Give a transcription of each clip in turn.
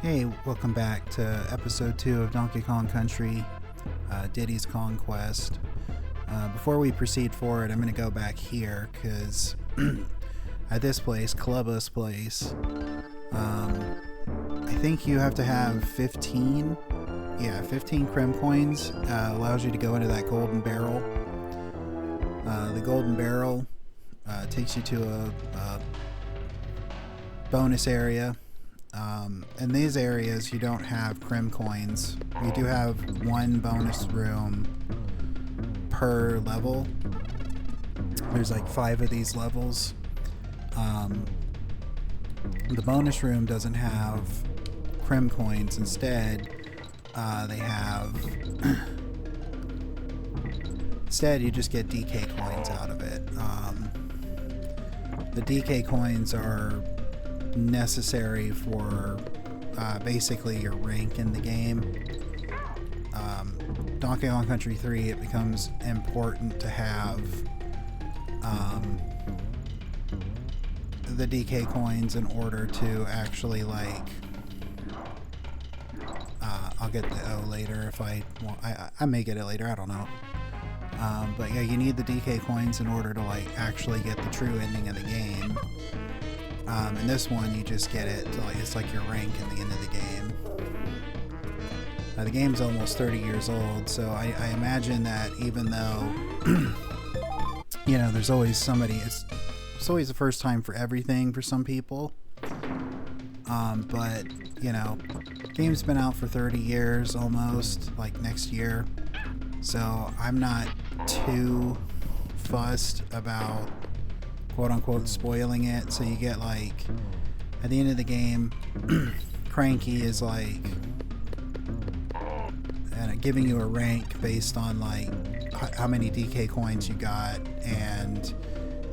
Hey, welcome back to episode 2 of Donkey Kong Country, Diddy's Conquest. Before we proceed forward, I'm going to go back here because at this place, Clubba's place, I think you have to have 15 Crim coins. Allows you to go into that golden barrel. The golden barrel takes you to a bonus area. In these areas, you don't have Crim coins. You do have one bonus room per level. There's like 5 of these levels. The bonus room doesn't have Crim coins. Instead, they have... Instead, you just get DK coins out of it. The DK coins are necessary for basically your rank in the game. Donkey Kong Country 3, it becomes important to have the DK coins in order to actually I'll get the O later if I want. I may get it later, I don't know. But yeah, you need the DK coins in order to actually get the true ending of the game. In this one, you just get it to it's like your rank in the end of the game. The game's almost 30 years old, so I imagine that even though there's always somebody, it's always the first time for everything for some people. But game's been out for 30 years almost, like next year. So I'm not too fussed about quote-unquote spoiling it. So you get at the end of the game, Cranky is giving you a rank based on how many DK coins you got, and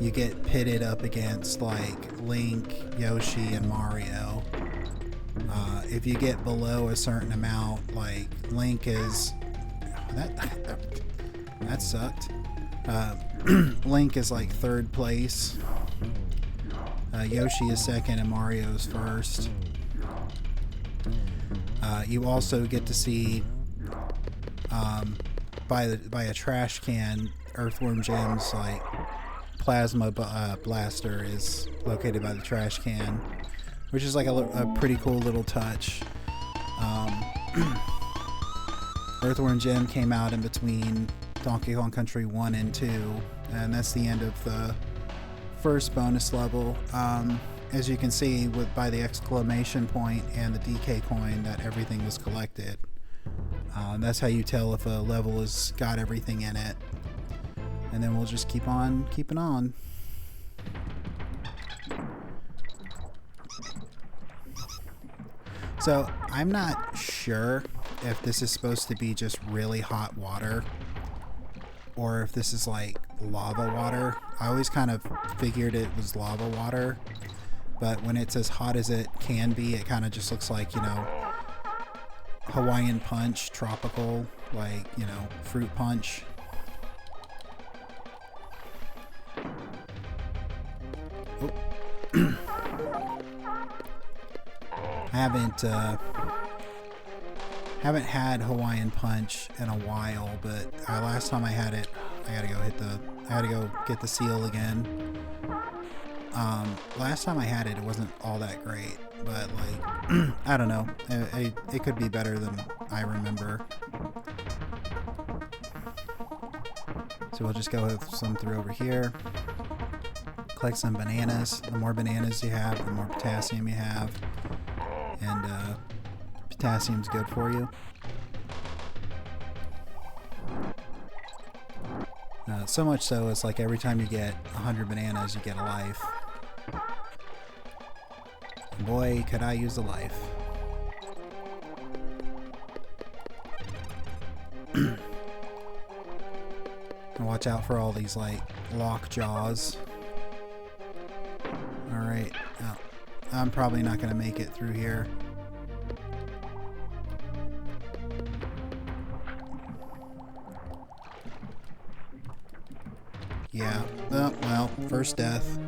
you get pitted up against Link, Yoshi, and Mario. If you get below a certain amount, Link is that sucked. Link is third place. Yoshi is second, and Mario is first. You also get to see by a trash can, Earthworm Jim's plasma blaster is located by the trash can, which is a pretty cool little touch. Earthworm Jim came out in between Donkey Kong Country 1 and 2, and that's the end of the first bonus level. As you can see by the exclamation point and the DK coin that everything was collected. That's how you tell if a level has got everything in it. And then we'll just keep on keeping on. So I'm not sure if this is supposed to be just really hot water or if this is lava water. I always kind of figured it was lava water, but when it's as hot as it can be, it kind of just looks like, Hawaiian punch, tropical, fruit punch. Oh. I haven't had Hawaiian punch in a while, but last time I had it, I had to go get the seal again. Last time I had it, it wasn't all that great, but I don't know. It could be better than I remember. So we'll just go with some through over here. Collect some bananas. The more bananas you have, the more potassium you have. And potassium's good for you. So much so, it's every time you get 100 bananas, you get a life. And boy, could I use a life. And watch out for all these lock jaws. Alright, I'm probably not going to make it through here. Yeah, well, first death.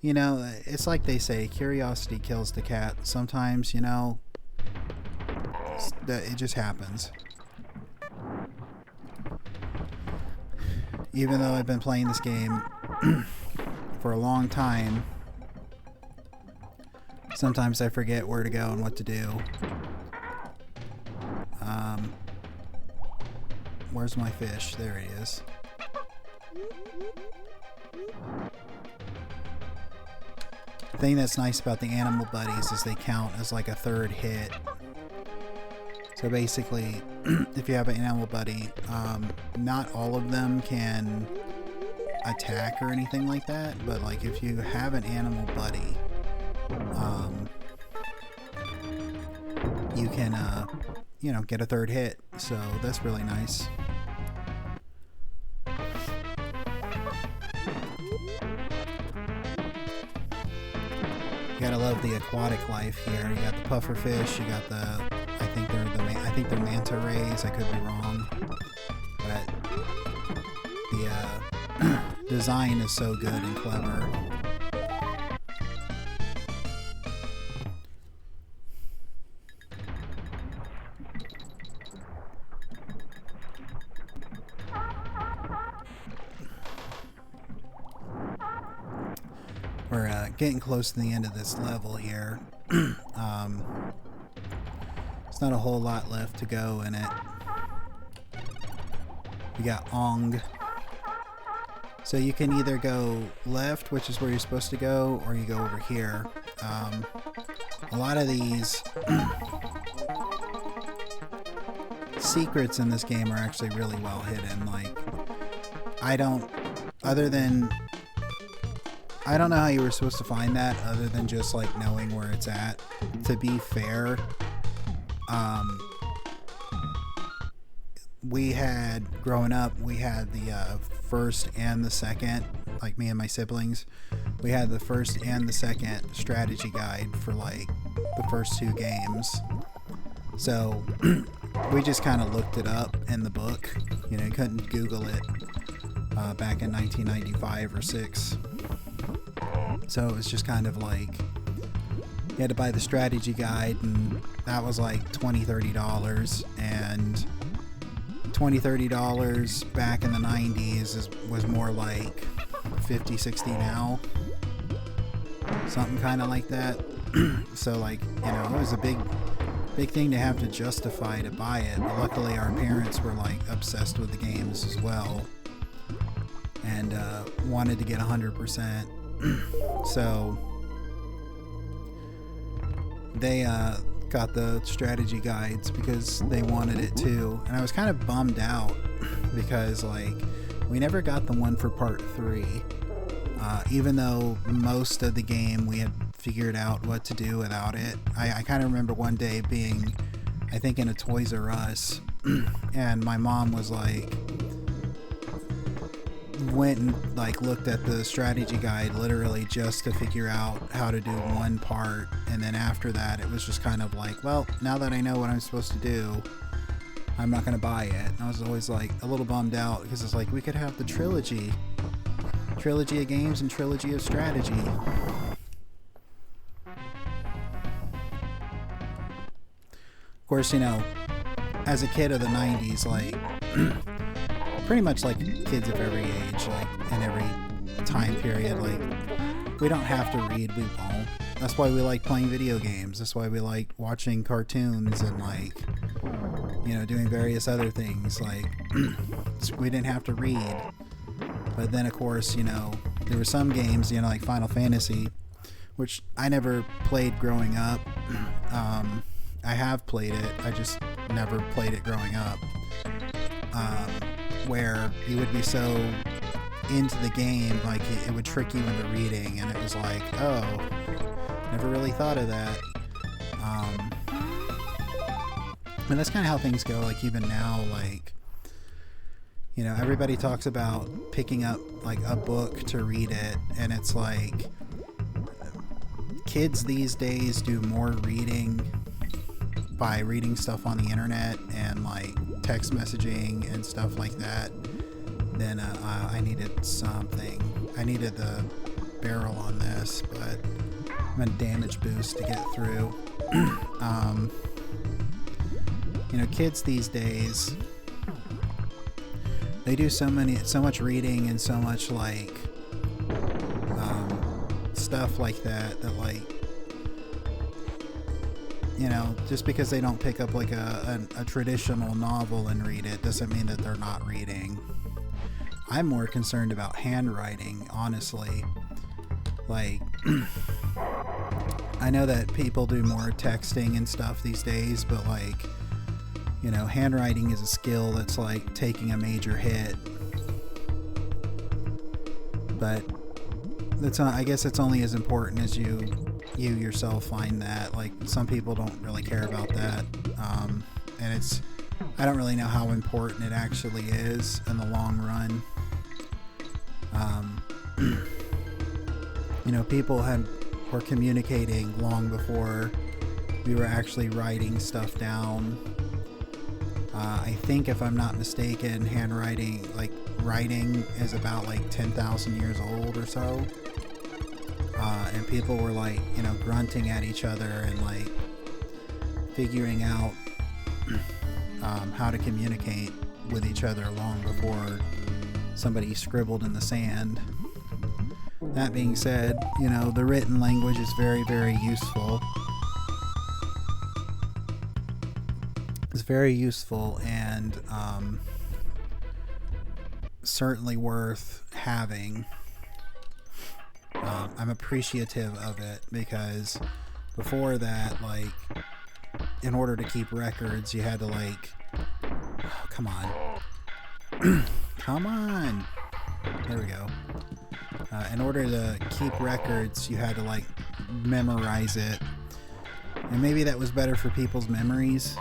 You know, it's like they say, curiosity kills the cat. Sometimes, you know, it just happens. Even though I've been playing this game for a long time, sometimes I forget where to go and what to do. Where's my fish? There he is. The thing that's nice about the animal buddies is they count as like a third hit. So basically, if you have an animal buddy, not all of them can attack or anything like that, but like if you have an animal buddy, you can, you know, get a third hit. So that's really nice. You gotta love the aquatic life here. You got the puffer fish. You got the, I think they're manta rays. I could be wrong, but the design is so good and clever. We're getting close to the end of this level here. There's not a whole lot left to go in it. We got Ong. So you can either go left, which is where you're supposed to go, or you go over here. A lot of these secrets in this game are actually really well hidden. Like, I don't know how you were supposed to find that other than just like knowing where it's at. To be fair, growing up, we had the first and the second, like me and my siblings, we had the first and the second strategy guide for like the first two games. So we just kind of looked it up in the book. You know, you couldn't Google it back in 1995 or 6. So it was just kind of like, you had to buy the strategy guide, and that was like $20-$30, and $20-$30 back in the 90s was more like $50-$60 now, something kind of like that. So like, you know, it was a big thing to have to justify to buy it, but luckily our parents were like obsessed with the games as well, and wanted to get 100%. So they got the strategy guides because they wanted it too, and I was kind of bummed out because like we never got the one for part 3, even though most of the game we had figured out what to do without it. I kind of remember one day being, I think, in a Toys R Us, and my mom was like, went and like looked at the strategy guide literally just to figure out how to do one part, and then after that it was just kind of like, well, now that I know what I'm supposed to do, I'm not going to buy it. And I was always like a little bummed out because it's like we could have the trilogy of games and trilogy of strategy. Of course, you know, as a kid of the 90s, like pretty much like kids of every age, like in every time period, like we don't have to read, we won't. That's why we like playing video games. That's why we like watching cartoons and like, you know, doing various other things. Like we didn't have to read. But then of course, you know, there were some games, you know, like Final Fantasy, which I never played growing up. I have played it, I just never played it growing up. Where you would be so into the game, like it would trick you into reading, and it was like, oh, never really thought of that. And that's kind of how things go, like even now, like, you know, everybody talks about picking up like a book to read it, and it's like kids these days do more reading by reading stuff on the internet and like text messaging and stuff like that. Then I needed something. I needed the barrel on this, but I'm gonna damage boost to get through. You know, kids these days, they do so much reading and so much like stuff like that like, you know, just because they don't pick up like a traditional novel and read it doesn't mean that they're not reading. I'm more concerned about handwriting, honestly. Like, I know that people do more texting and stuff these days, but like, you know, handwriting is a skill that's like taking a major hit. But that's not, I guess it's only as important as you yourself find that. Like, some people don't really care about that, and it's, I don't really know how important it actually is in the long run. You know, people were communicating long before we were actually writing stuff down. I think, if I'm not mistaken, handwriting, like writing, is about like 10,000 years old or so. And people were like, you know, grunting at each other and like figuring out how to communicate with each other long before somebody scribbled in the sand. That being said, you know, the written language is very, very useful. It's very useful and certainly worth having. I'm appreciative of it, because before that, like, in order to keep records, you had to like, oh, come on. Come on. There we go. In order to keep records, you had to like memorize it. And maybe that was better for people's memories.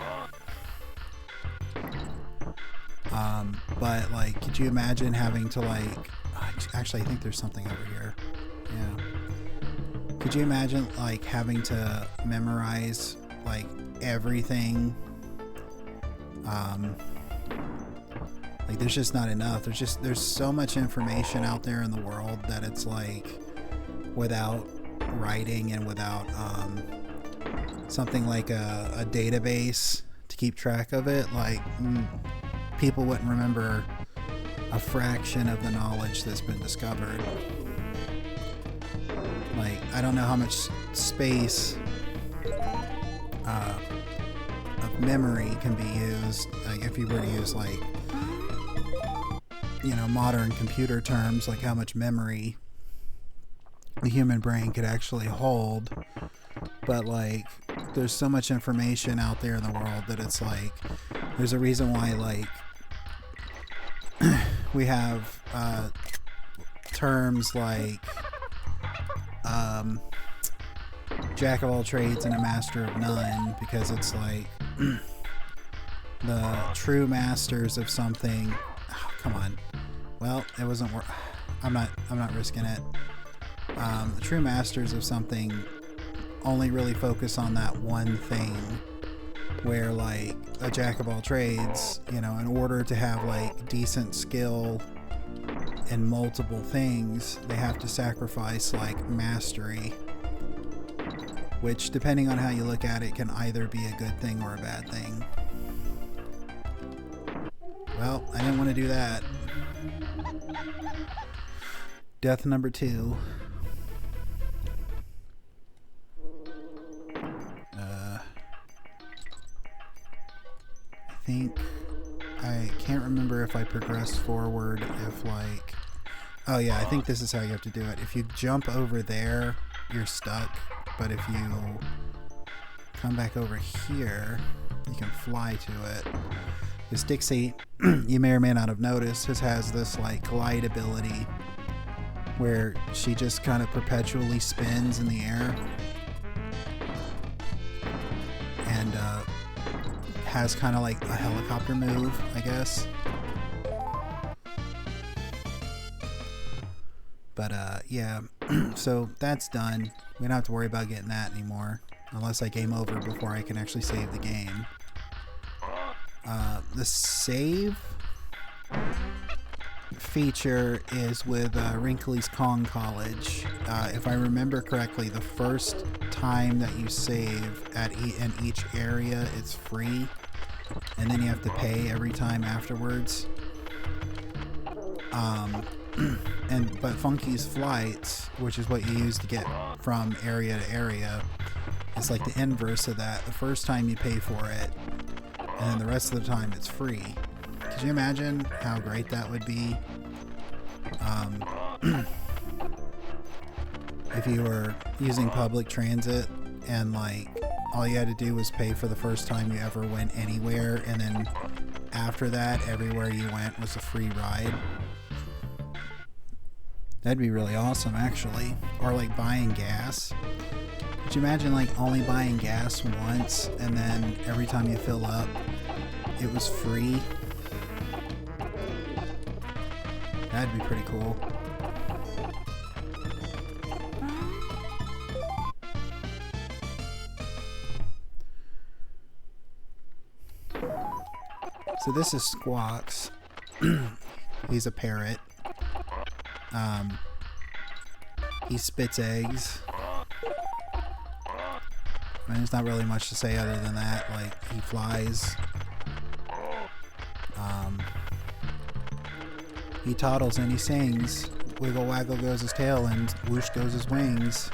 But like, could you imagine having to like, actually I think there's something over here. Yeah. Could you imagine like having to memorize like everything? Like, there's just not enough. There's so much information out there in the world that it's like, without writing and without something like a database to keep track of it, like, people wouldn't remember a fraction of the knowledge that's been discovered. Like, I don't know how much space of memory can be used. Like, if you were to use like, you know, modern computer terms, like how much memory the human brain could actually hold. But like, there's so much information out there in the world that it's like, there's a reason why like we have terms like jack of all trades and a master of none, because it's like the true masters of something. Oh, come on. Well, it wasn't worth. I'm not risking it. The true masters of something only really focus on that one thing, where like a jack of all trades, you know, in order to have like decent skill in multiple things, they have to sacrifice like mastery, which, depending on how you look at it, can either be a good thing or a bad thing. Well, I didn't want to do that. Death number 2. I think, I can't remember if I progressed forward, if like, oh yeah, I think this is how you have to do it. If you jump over there, you're stuck, but if you come back over here, you can fly to it. This Dixie, you may or may not have noticed, has this like glide ability where she just kind of perpetually spins in the air and has kind of like a helicopter move, I guess. But yeah, so that's done. We don't have to worry about getting that anymore, unless I game over before I can actually save the game. The save, feature is with Wrinkly's Kong College. If I remember correctly, the first time that you save in each area, it's free, and then you have to pay every time afterwards. But Funky's Flights, which is what you use to get from area to area, is like the inverse of that. The first time you pay for it, and then the rest of the time it's free. Could you imagine how great that would be? If you were using public transit and like all you had to do was pay for the first time you ever went anywhere, and then after that everywhere you went was a free ride. That'd be really awesome, actually. Or like buying gas. Could you imagine like only buying gas once and then every time you fill up it was free? That'd be pretty cool. So this is Squawks. He's a parrot. He spits eggs. I mean, there's not really much to say other than that. Like, he flies. He toddles and he sings. Wiggle waggle goes his tail and whoosh goes his wings.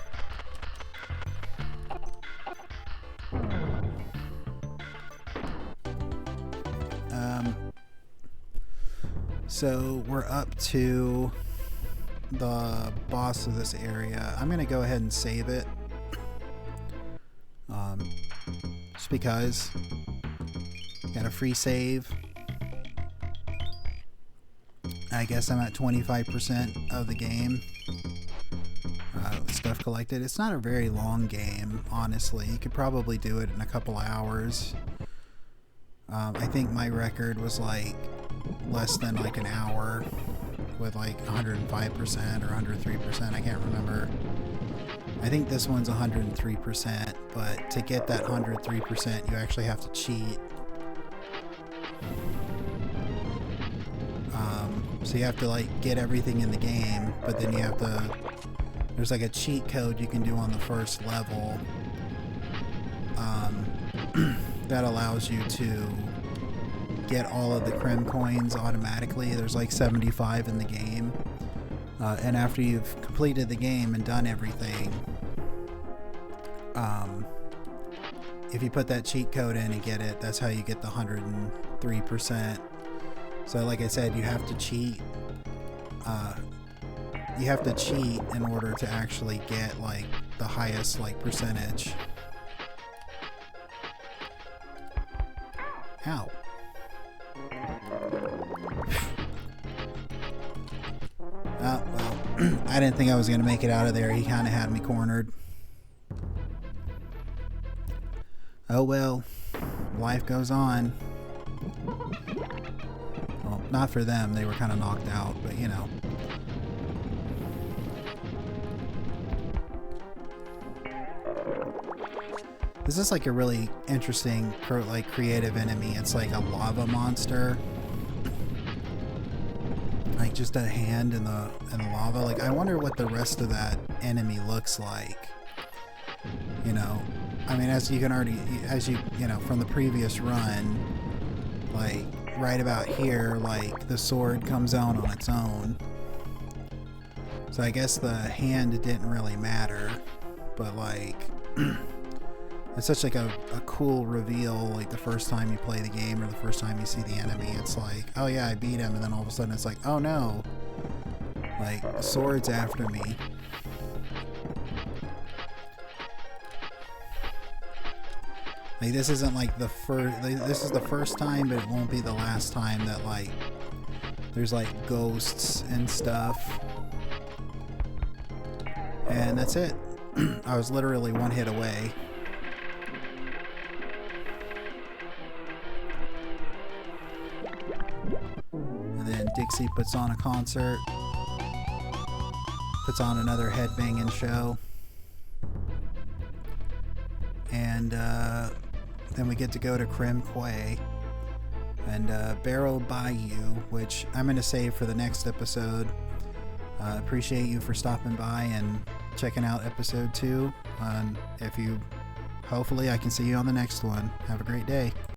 So we're up to the boss of this area. I'm gonna go ahead and save it. Just because. Got a free save. I guess I'm at 25% of the game. Stuff collected. It's not a very long game, honestly. You could probably do it in a couple hours. I think my record was like less than like an hour with like 105% or 103%. I can't remember. I think this one's 103%, but to get that 103%, you actually have to cheat. So you have to like get everything in the game, but then you have to, there's like a cheat code you can do on the first level that allows you to get all of the Crim coins automatically. There's like 75 in the game, and after you've completed the game and done everything, if you put that cheat code in and get it, that's how you get the 103%. So like I said, you have to cheat. You have to cheat in order to actually get like the highest like percentage. Ow. Oh, well, I didn't think I was going to make it out of there. He kind of had me cornered. Oh well, life goes on. Well, not for them. They were kind of knocked out, but you know. This is like a really interesting, like creative enemy. It's like a lava monster. Like just a hand in the lava. Like I wonder what the rest of that enemy looks like. You know, I mean, as you know from the previous run, like right about here, like the sword comes out on its own. So I guess the hand didn't really matter, but like it's such like a cool reveal, like the first time you play the game or the first time you see the enemy. It's like, oh yeah, I beat him, and then all of a sudden it's like, oh no, like the sword's after me. Like this isn't like the first, like, this is the first time, but it won't be the last time that like there's like ghosts and stuff. And that's it. I was literally one hit away. And then Dixie puts on a concert, puts on another headbanging show, and then we get to go to Crim Quay, and Barrel Bayou, which I'm going to save for the next episode. Appreciate you for stopping by and checking out episode 2. Hopefully I can see you on the next one. Have a great day.